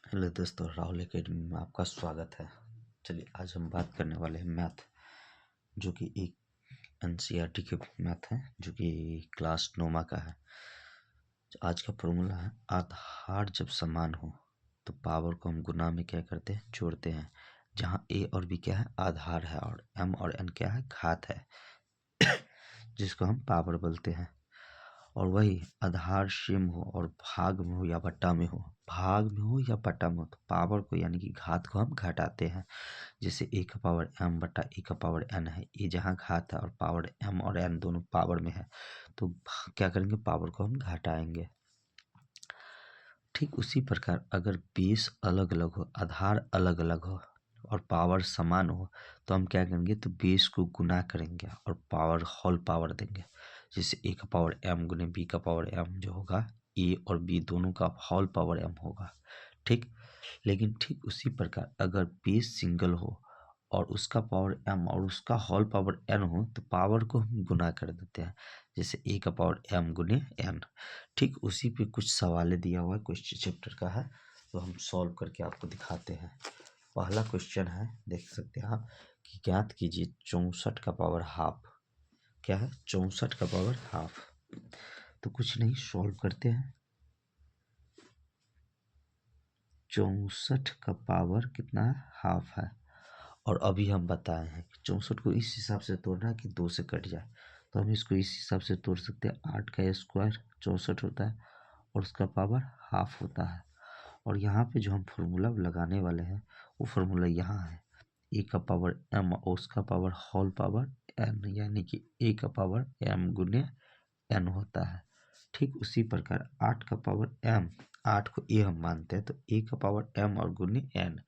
Hello दोस्तों, Rahul academy में आपका स्वागत है। चलिए आज हम बात करने वाले हैं मैथ, जो कि एक एनसीईआरटी के मैथ है, जो कि क्लास 9 का है। आज का फॉर्मूला है, आधार जब समान हो तो पावर को हम गुना में क्या करते हैं, जोड़ते हैं। जहाँ ए और बी क्या है, आधार है, और एम और एन क्या है, घात है, जिसको हम पावर बोलते हैं। और वही आधार सेम हो और भाग में हो या बट्टा में हो, भाग में हो या बट्टा में हो, तो पावर को यानी कि घात को हम घटाते हैं। जैसे ए का पावर एम बटा ए का पावर एन है, ये जहाँ घात है और पावर एम और एन दोनों पावर में है, तो क्या करेंगे, पावर को हम घटाएंगे। ठीक उसी प्रकार अगर बेस अलग अलग हो, आधार अलग अलग हो और पावर समान हो, तो हम क्या करेंगे, तो बेस को गुना करेंगे और पावर होल पावर देंगे। जैसे ए का पावर एम गुने बी का पावर एम जो होगा, ए और बी दोनों का होल पावर एम होगा। ठीक, लेकिन ठीक उसी प्रकार अगर बेस सिंगल हो और उसका पावर एम और उसका होल पावर एन हो, तो पावर को हम गुना कर देते हैं। जैसे ए का पावर एम गुने एन। ठीक उसी पे कुछ सवाल दिया हुआ है, क्वेश्चन चैप्टर का है, तो हम सॉल्व करके आपको दिखाते हैं। पहला क्वेश्चन है, देख सकते हैं आप, कि ज्ञात कीजिए 64 का पावर हाफ। क्या है, 64 का पावर हाफ। तो कुछ नहीं, सॉल्व करते हैं। 64 का पावर कितना है, हाफ है। और अभी हम बताए हैं कि 64 को इस हिसाब से तोड़ना है कि 2 से कट जाए, तो हम इसको इस हिसाब से तोड़ सकते हैं। 8 का स्क्वायर 64 होता है और उसका पावर हाफ होता है। और यहाँ पे जो हम फॉर्मूला लगाने वाले हैं, वो फॉर्मूला यहाँ है, ए का पावर एम और उसका पावर होल पावर एन, यानी कि ए का पावर एम गुने एन होता है। ठीक उसी प्रकार 8 का पावर एम, 8 को ए हम मानते हैं, तो ए का पावर एम और गुने एन,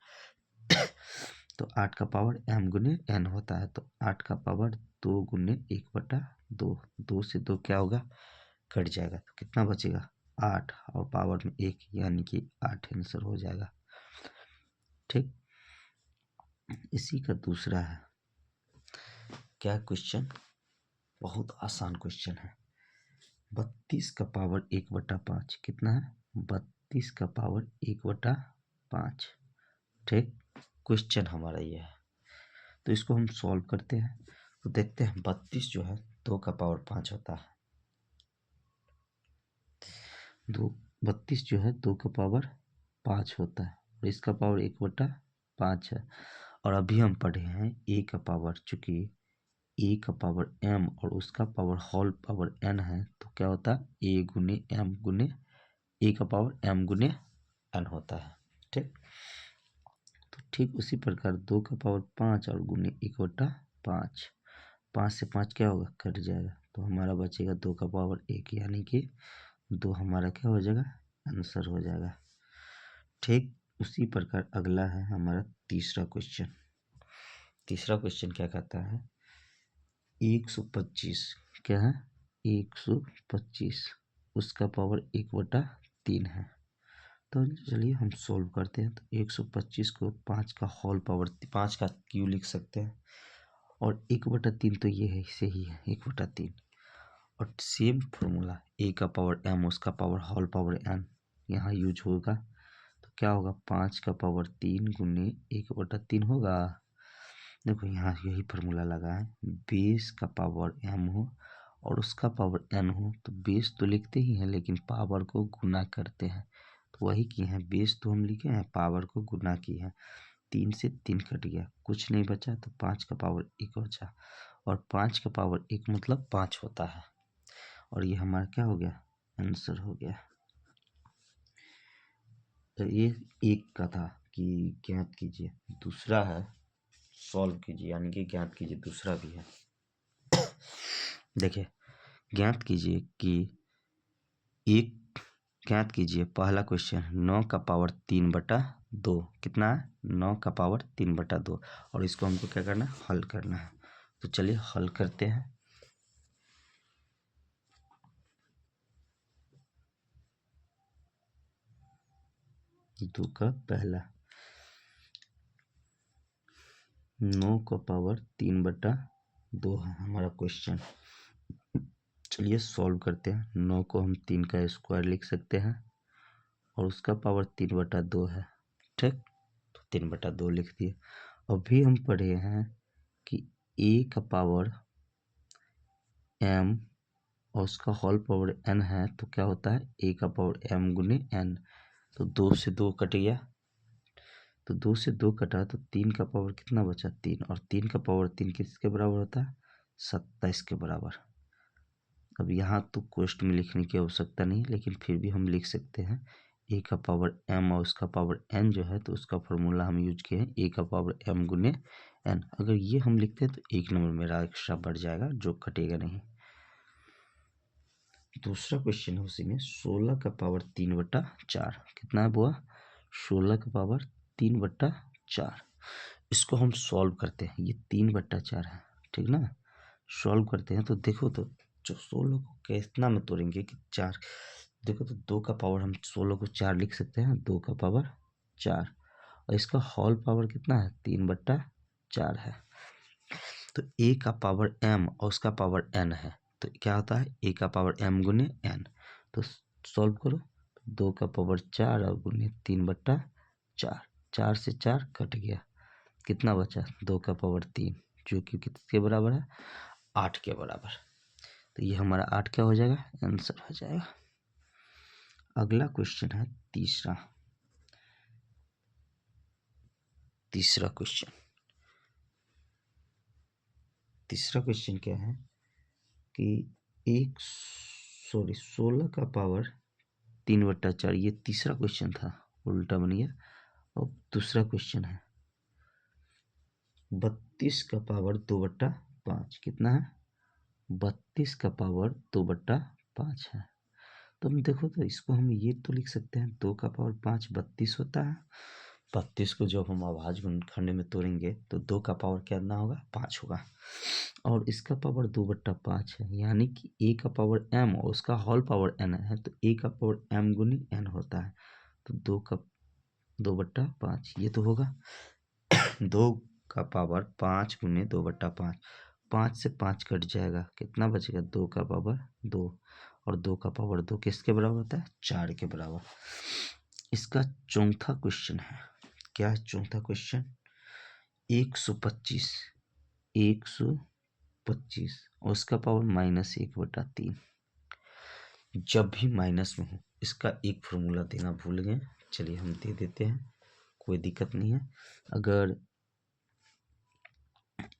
तो 8 का पावर एम गुने एन होता है। तो 8 का पावर 2 गुने 1/2, 2 से 2 क्या होगा, कट जाएगा, तो कितना बचेगा, 8 और पावर में 1, यानी कि 8 आंसर हो जाएगा। ठीक, इसी का दूसरा है, क्या क्वेश्चन, बहुत आसान क्वेश्चन है। 32 का पावर 1/5 कितना है, 32 का पावर 1/5। ठीक, क्वेश्चन हमारा ये है, तो इसको हम सॉल्व करते हैं। तो देखते हैं, 32 जो है 2 का पावर 5 होता है। 32 जो है 2 का पावर 5 होता है और इसका पावर 1/5 है। और अभी हम पढ़े हैं ए का पावर, चूंकि ए का पावर एम और उसका पावर होल पावर एन है, तो क्या होता है, ए गुने एम गुने ए का पावर एम गुने एन होता है। ठीक, तो ठीक उसी प्रकार 2 का पावर 5 और गुने 1/5, 5 से 5 क्या होगा, कट जाएगा, तो हमारा बचेगा 2 का पावर 1, यानी कि 2 हमारा क्या हो जाएगा, आंसर हो जाएगा। ठीक उसी प्रकार अगला है हमारा तीसरा क्वेश्चन। तीसरा क्वेश्चन क्या कहता है, 125 क्या है, 125 उसका पावर 1/3 है। तो चलिए हम सॉल्व करते हैं। तो 125 को 5 का होल पावर 5 का क्यू लिख सकते हैं, और 1/3 तो ये है, इसे ही है 1/3। और सेम फॉर्मूला, ए का पावर एम उसका पावर होल पावर एन यहाँ यूज होगा, तो क्या होगा, 5 का पावर 3 गुने 1/3 होगा। देखो यहाँ यही फॉर्मूला लगा है, बेस का पावर एम हो और उसका पावर एन हो, तो बेस तो लिखते ही हैं लेकिन पावर को गुना करते हैं, तो वही किए हैं, बेस तो हम लिखे हैं, पावर को गुना किए हैं। 3 से 3 कट गया, कुछ नहीं बचा, तो 5 का पावर 1 बचा, और 5 का पावर 1 मतलब 5 होता है। और ये हमारा क्या हो गया, आंसर हो गया। तो ये एक का था कि ज्ञात कीजिए, दूसरा है सॉल्व कीजिए, यानी कि ज्ञात कीजिए, दूसरा भी है। देखिए, ज्ञात कीजिए कि एक, ज्ञात कीजिए पहला क्वेश्चन, 9 का पावर 3/2 कितना है, 9 का पावर 3/2, और इसको हमको क्या करना है, हल करना है। तो चलिए हल करते हैं। दो का पहला, 9 का पावर 3/2 है हमारा क्वेश्चन। चलिए सॉल्व करते हैं। 9 को हम 3 का स्क्वायर लिख सकते हैं और उसका पावर 3/2 है, ठीक, तो 3/2 लिख दिए। अभी हम पढ़े हैं कि a का पावर m और उसका होल पावर n है, तो क्या होता है a का पावर m गुने n। तो 2 से 2 कट गया, तो 2 से 2 कटा तो 3 का पावर कितना बचा 3, और 3 का पावर 3 किसके बराबर होता है 27 के बराबर। अब यहाँ तो क्वेश्चन में लिखने की आवश्यकता नहीं, लेकिन फिर भी हम लिख सकते हैं a का पावर m और उसका पावर n जो है, तो उसका फॉर्मूला हम यूज किए हैं a का पावर m गुने n। अगर ये हम लिखते हैं तो 1 नंबर मेरा एक्स्ट्रा बढ़ जाएगा, जो कटेगा नहीं। दूसरा क्वेश्चन है उसी में 16 का पावर 3/4 कितना है बुआ 16 का पावर 3/4। इसको हम सॉल्व करते हैं, ये 3/4 है, ठीक ना। सॉल्व करते हैं तो देखो तो जो 16 को कितना में तोड़ेंगे कि 4, देखो तो 2 का पावर हम 16 को 4 लिख सकते हैं, 2 का पावर 4, और इसका होल पावर कितना है 3/4 है। तो a का पावर m और उसका पावर n है, तो क्या होता है a का पावर m गुने n। तो सॉल्व करो, 2 का पावर 4 और गुने 3/4, 4 से 4 कट गया, कितना बचा 2 का पावर 3, जो कि किसके बराबर है 8 के बराबर। तो ये हमारा 8 क्या हो जाएगा आंसर हो जाएगा। अगला क्वेश्चन है तीसरा क्वेश्चन। तीसरा क्वेश्चन क्या है कि 16 का पावर 3/4, ये तीसरा क्वेश्चन था, उल्टा बन गया। अब दूसरा क्वेश्चन है 32 का पावर 2/5 कितना है 32 का पावर 2/5 है। तो हम देखो तो इसको हम ये तो लिख सकते हैं 2 का पावर 5 32 होता है। 32 को जब हम अभाज्य गुणनखंड में तोड़ेंगे तो 2 का पावर कितना होगा 5 होगा, और इसका पावर 2/5 है, यानी कि a का पावर m और उसका होल पावर n है, तो a का पावर m गुने n होता है। तो 2 का 2/5 ये तो होगा 2 का पावर 5 गुने 2/5, 5 से 5 कट जाएगा, कितना बचेगा 2 का पावर 2, और 2 का पावर 2 किसके बराबर होता है 4 के बराबर। इसका चौथा क्वेश्चन है, क्या है चौथा क्वेश्चन 125 और उसका पावर -1/3। जब भी माइनस में हो इसका एक फॉर्मूला देना भूल गए, चलिए हम दे देते हैं, कोई दिक्कत नहीं है। अगर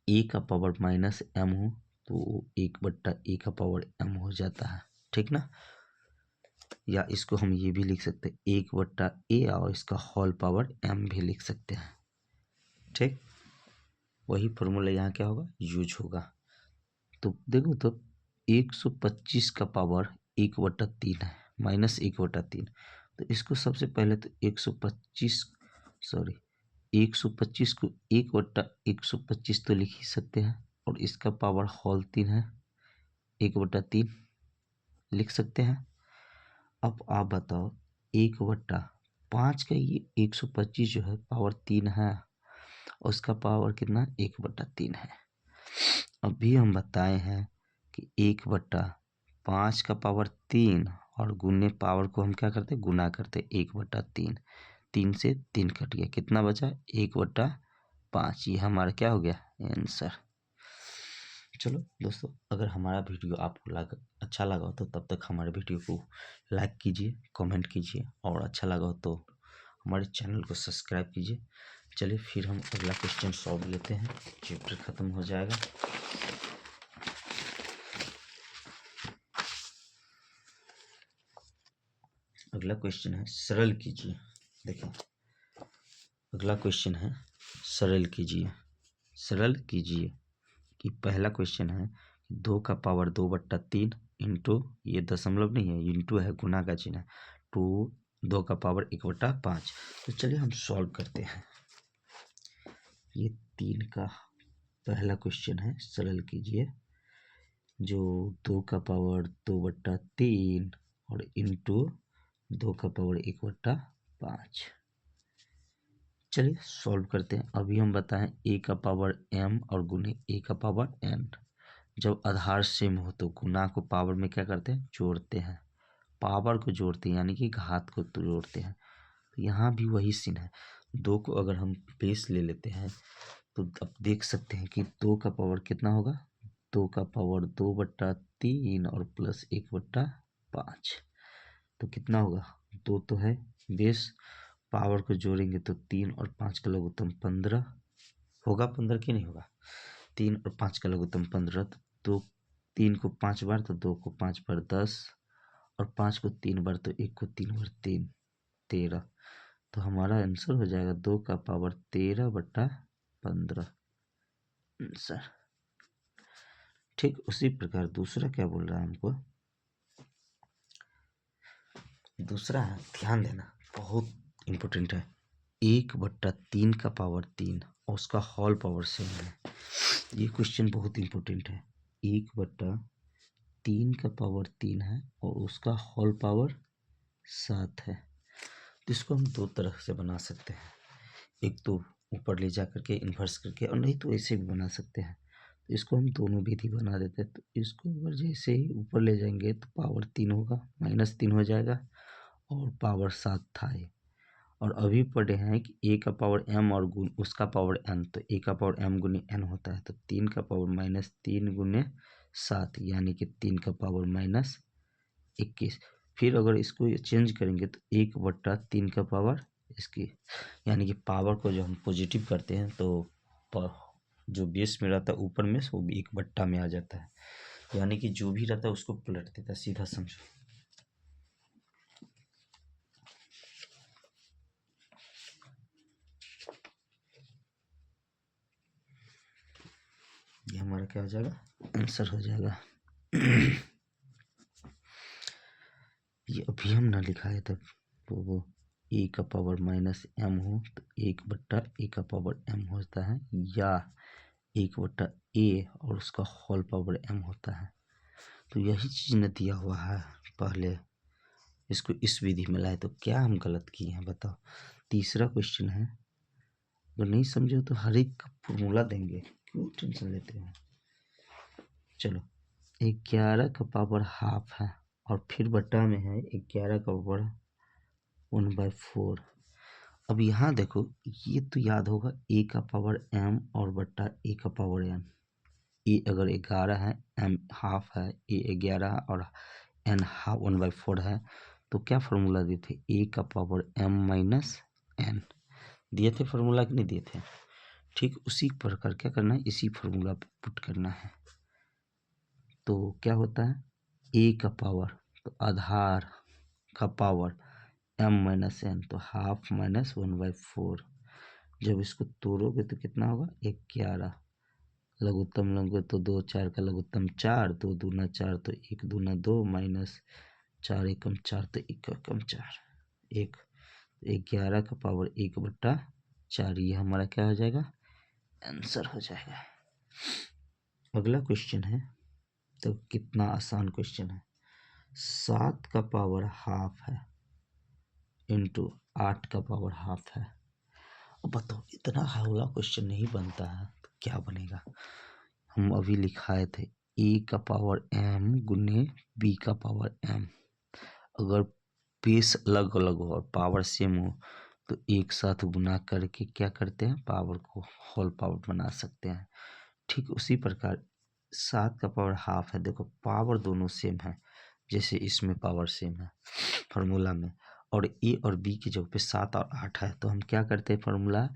a का पावर -m हो तो 1/a का पावर m हो जाता है, ठीक ना। या इसको हम ये भी लिख सकते हैं 1/a और इसका होल पावर m भी लिख सकते हैं, ठीक। वही फॉर्मूला यहाँ क्या होगा यूज होगा। तो देखो तो 125 का पावर 1/3 है, -1/3, तो इसको सबसे पहले तो 125 को 1/125 तो लिख ही सकते हैं, और इसका पावर होल 3 है 1/3 लिख सकते हैं। अब आप बताओ 1/5 का ये 125 जो है पावर 3 है, और उसका पावर कितना 1/3 है। अभी हम बताए हैं कि 1/5 का पावर 3 और गुने पावर को हम क्या करते गुना करते 1/3, 3 से 3 कट गया, कितना बचा 1/5, ये हमारा क्या हो गया आंसर। चलो दोस्तों, अगर हमारा वीडियो आपको अच्छा लगा हो तो तब तक हमारे वीडियो को लाइक कीजिए, कमेंट कीजिए, और अच्छा लगा हो तो हमारे चैनल को सब्सक्राइब कीजिए। चलिए फिर हम अगला क्वेश्चन सॉल्व लेते हैं, चैप्टर खत्म हो जाएगा। अगला क्वेश्चन है सरल कीजिए। देखिए अगला क्वेश्चन है सरल कीजिए कि पहला क्वेश्चन है 2 का पावर 2/3 इंटू, ये दशमलव नहीं है इंटू है, गुना का चिन्ह है, टू 2 का पावर 1/5। तो चलिए हम सॉल्व करते हैं। ये 3 का पहला क्वेश्चन है सरल कीजिए, जो 2 का पावर 2/3 और इंटू 2 का पावर 1/5। चलिए सॉल्व करते हैं। अभी हम बताएं a का पावर m और गुने a का पावर n। जब आधार सेम हो तो गुना को पावर में क्या करते हैं जोड़ते हैं, पावर को जोड़ते हैं, यानी कि घात को जोड़ते हैं। तो यहाँ भी वही सीन है, 2 को अगर हम बेस ले लेते हैं तो अब देख सकते हैं कि 2 का पावर कितना होगा, 2 का पावर 2/3 और प्लस 1/5, तो कितना होगा, 2 तो है बेस, पावर को जोड़ेंगे तो 3 और 5 का लघुत्तम 15 होगा, 15 की नहीं होगा, 3 और 5 का लघुत्तम 15, तो 3 को 5 बार तो 2 को 5 बार 10 और 5 को 3 बार तो 1 को 3 बार 3 13, तो हमारा आंसर हो जाएगा 2 का पावर 13/15 आंसर। ठीक उसी प्रकार दूसरा क्या बोल रहा है हमको, दूसरा है, ध्यान देना बहुत इंपॉर्टेंट है, 1/3 का पावर 3 और उसका होल पावर 7 है। ये क्वेश्चन बहुत इंपॉर्टेंट है, 1/3 का पावर 3 है और उसका होल पावर 7 है। तो इसको हम दो तरह से बना सकते हैं, एक तो ऊपर ले जा करके इन्वर्स करके, और नहीं तो ऐसे भी बना सकते हैं। तो इसको हम दोनों विधि बना देते हैं। तो इसको अगर जैसे ही ऊपर ले जाएंगे तो पावर 3 होगा, -3 हो जाएगा और पावर 7 था ये। और अभी पढ़े हैं कि a का पावर m और गुण उसका पावर n, तो a का पावर m गुने n होता है, तो 3 का पावर -3 गुने 7 यानी कि 3 का पावर -21। फिर अगर इसको चेंज करेंगे तो 1/3 का पावर इसकी, यानी कि पावर को जो हम पॉजिटिव करते हैं तो जो बेस में रहता है ऊपर में वो भी 1/, में आ जाता है, यानी कि जो भी रहता है उसको पलट देता है, सीधा समझो। ये हमारा क्या हो जाएगा, आंसर हो जाएगा। ये अभी हम ना लिखाए थे, तो वो a का पावर -m हो तो 1/a का पावर m होता है, या 1/a और उसका होल पावर m होता है। तो यही चीज़ ने दिया हुआ है, पहले इसको इस विधि में लाए, तो क्या हम गलत किए हैं बताओ। तीसरा क्वेश्चन है, अगर नहीं समझो तो हर एक का फॉर्मूला देंगे, क्यों टेंशन लेते हो। चलो 11 का पावर हाफ है और फिर बटा में है 11 का पावर 1/4। अब यहाँ देखो, ये तो याद होगा a का पावर m और बट्टा a का पावर n। a अगर 11 है, m हाफ है, a 11 है और n हाफ 1/4 है, तो क्या फार्मूला दिए थे, a का पावर m माइनस n दिए थे फार्मूला कि नहीं दिए थे। ठीक उसी प्रकार क्या करना है, इसी फार्मूला पे पुट करना है। तो क्या होता है, a का पावर तो आधार का पावर m माइनस n, तो हाफ माइनस 1/4। जब इसको तोड़ोगे तो कितना होगा, 11 लघुत्तम लोगे तो 2 4 का लघुत्तम 4, 2 दूना 4 तो 1 दूना 2 माइनस 4 एकम 4 तो 1 एकम 4 1, 11 का पावर 1/4, ये हमारा क्या हो जाएगा, आंसर हो जाएगा। अगला क्वेश्चन है, तो कितना आसान क्वेश्चन है, 7 का पावर हाफ है इंटू 8 का पावर हाफ है। अब बताओ इतना हाउला क्वेश्चन नहीं बनता है तो क्या बनेगा। हम अभी लिखाए थे a का पावर m गुने b का पावर m, अगर बेस अलग अलग हो और पावर सेम हो तो एक साथ गुना करके क्या करते हैं, पावर को होल पावर बना सकते हैं। ठीक उसी प्रकार 7 का पावर हाफ है, देखो पावर दोनों सेम है, जैसे इसमें पावर सेम है फार्मूला में, और a और b की जगह पे 7 और 8 है, तो हम क्या करते हैं फार्मूला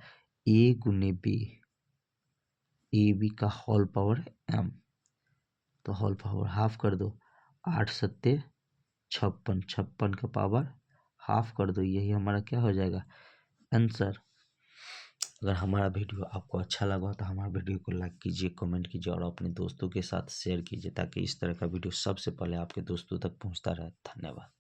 a गुने b, ए बी का होल पावर m, तो होल पावर हाफ कर दो, 8 सत्ते 56, 56 का पावर हाफ कर दो, यही हमारा क्या हो जाएगा, आंसर। अगर हमारा वीडियो आपको अच्छा लगा तो हमारे वीडियो को लाइक कीजिए, कमेंट कीजिए और अपने दोस्तों के साथ शेयर कीजिए, ताकि इस तरह का वीडियो सबसे पहले आपके दोस्तों तक पहुंचता रहे। धन्यवाद।